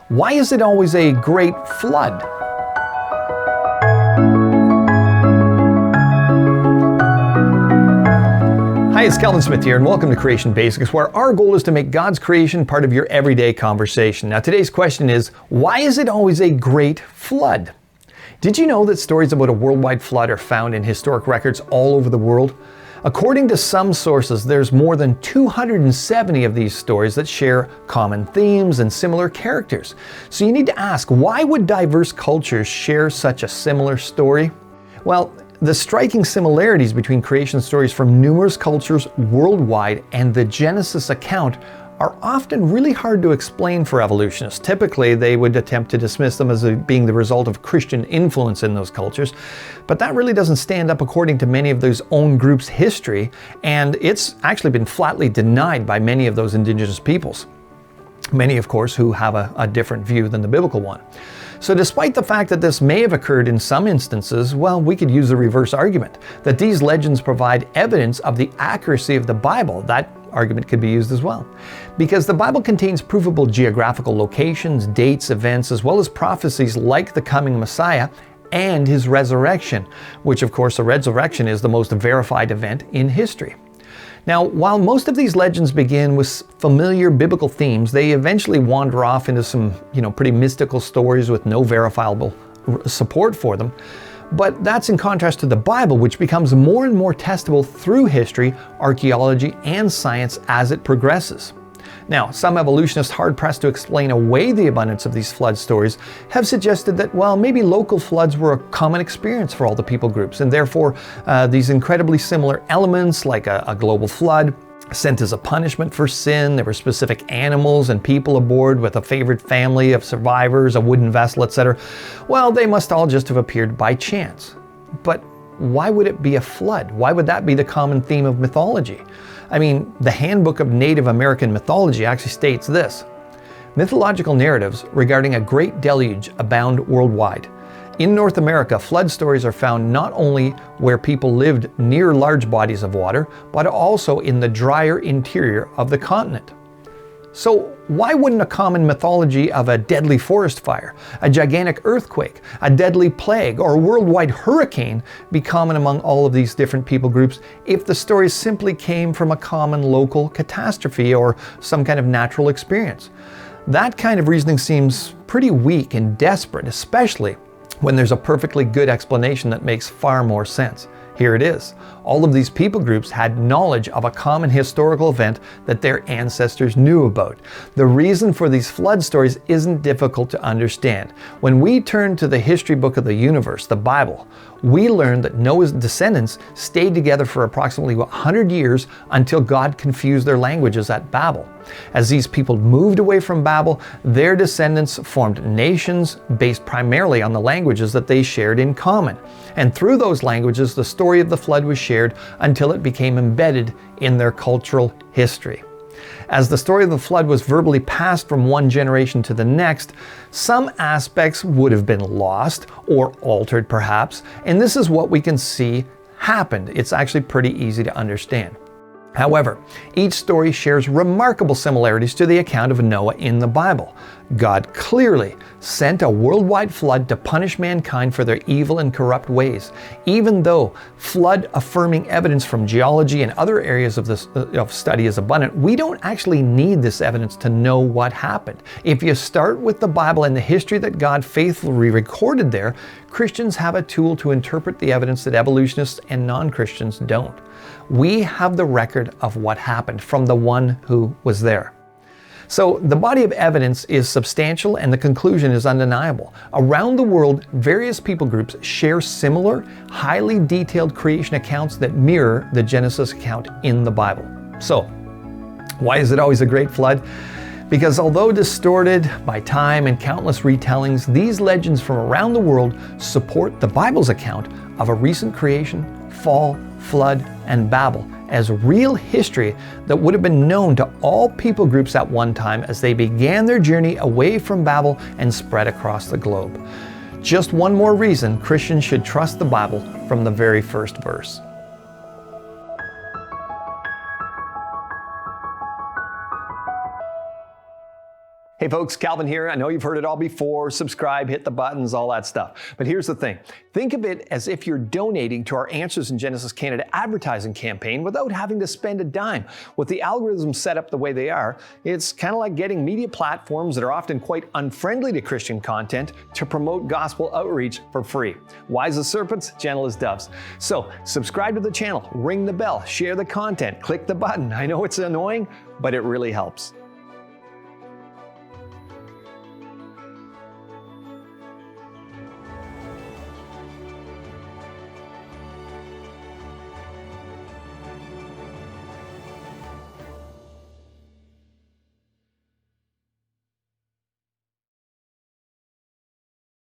Why is it always a great flood? Hi, it's Kelvin Smith here, and welcome to Creation Basics, where our goal is to make God's creation part of your everyday conversation. Now, today's question is, why is it always a great flood? Did you know that stories about a worldwide flood are found in historic records all over the world? According to some sources, there's more than 270 of these stories that share common themes and similar characters. So you need to ask, why would diverse cultures share such a similar story? Well, the striking similarities between creation stories from numerous cultures worldwide and the Genesis account are often really hard to explain for evolutionists. Typically, they would attempt to dismiss them as being the result of Christian influence in those cultures, but that really doesn't stand up according to many of those own groups' history, and it's actually been flatly denied by many of those indigenous peoples. Many, of course, who have a different view than the biblical one. So despite the fact that this may have occurred in some instances, well, we could use the reverse argument, that these legends provide evidence of the accuracy of the Bible. That argument could be used as well. Because the Bible contains provable geographical locations, dates, events, as well as prophecies like the coming Messiah and his resurrection, which of course the resurrection is the most verified event in history. Now, while most of these legends begin with familiar biblical themes, they eventually wander off into some, pretty mystical stories with no verifiable support for them. But that's in contrast to the Bible, which becomes more and more testable through history, archaeology, and science as it progresses. Now, some evolutionists hard-pressed to explain away the abundance of these flood stories have suggested that, well, maybe local floods were a common experience for all the people groups, and therefore these incredibly similar elements like a global flood sent as a punishment for sin. There were specific animals and people aboard with a favored family of survivors, a wooden vessel, etc. Well, they must all just have appeared by chance. But why would it be a flood? Why would that be the common theme of mythology? I mean, the Handbook of Native American Mythology actually states this: mythological narratives regarding a great deluge abound worldwide. In North America, flood stories are found not only where people lived near large bodies of water, but also in the drier interior of the continent. So why wouldn't a common mythology of a deadly forest fire, a gigantic earthquake, a deadly plague, or a worldwide hurricane be common among all of these different people groups if the stories simply came from a common local catastrophe or some kind of natural experience? That kind of reasoning seems pretty weak and desperate, especially when there's a perfectly good explanation that makes far more sense. Here it is. All of these people groups had knowledge of a common historical event that their ancestors knew about. The reason for these flood stories isn't difficult to understand. When we turn to the history book of the universe, the Bible, we learn that Noah's descendants stayed together for approximately 100 years until God confused their languages at Babel. As these people moved away from Babel, their descendants formed nations based primarily on the languages that they shared in common. And through those languages, the story of the flood was shared until it became embedded in their cultural history. As the story of the flood was verbally passed from one generation to the next, some aspects would have been lost or altered perhaps, and this is what we can see happened. It's actually pretty easy to understand. However, each story shares remarkable similarities to the account of Noah in the Bible. God clearly sent a worldwide flood to punish mankind for their evil and corrupt ways. Even though flood-affirming evidence from geology and other areas of study is abundant, we don't actually need this evidence to know what happened. If you start with the Bible and the history that God faithfully recorded there, Christians have a tool to interpret the evidence that evolutionists and non-Christians don't. We have the record of what happened from the one who was there. So the body of evidence is substantial and the conclusion is undeniable. Around the world, various people groups share similar, highly detailed creation accounts that mirror the Genesis account in the Bible. So, why is it always a great flood? Because although distorted by time and countless retellings, these legends from around the world support the Bible's account of a recent creation, fall, flood, and Babel as real history that would have been known to all people groups at one time as they began their journey away from Babel and spread across the globe. Just one more reason Christians should trust the Bible from the very first verse. Hey folks, Calvin here. I know you've heard it all before. Subscribe, hit the buttons, all that stuff. But here's the thing. Think of it as if you're donating to our Answers in Genesis Canada advertising campaign without having to spend a dime. With the algorithms set up the way they are, it's kind of like getting media platforms that are often quite unfriendly to Christian content to promote gospel outreach for free. Wise as serpents, gentle as doves. So subscribe to the channel, ring the bell, share the content, click the button. I know it's annoying, but it really helps.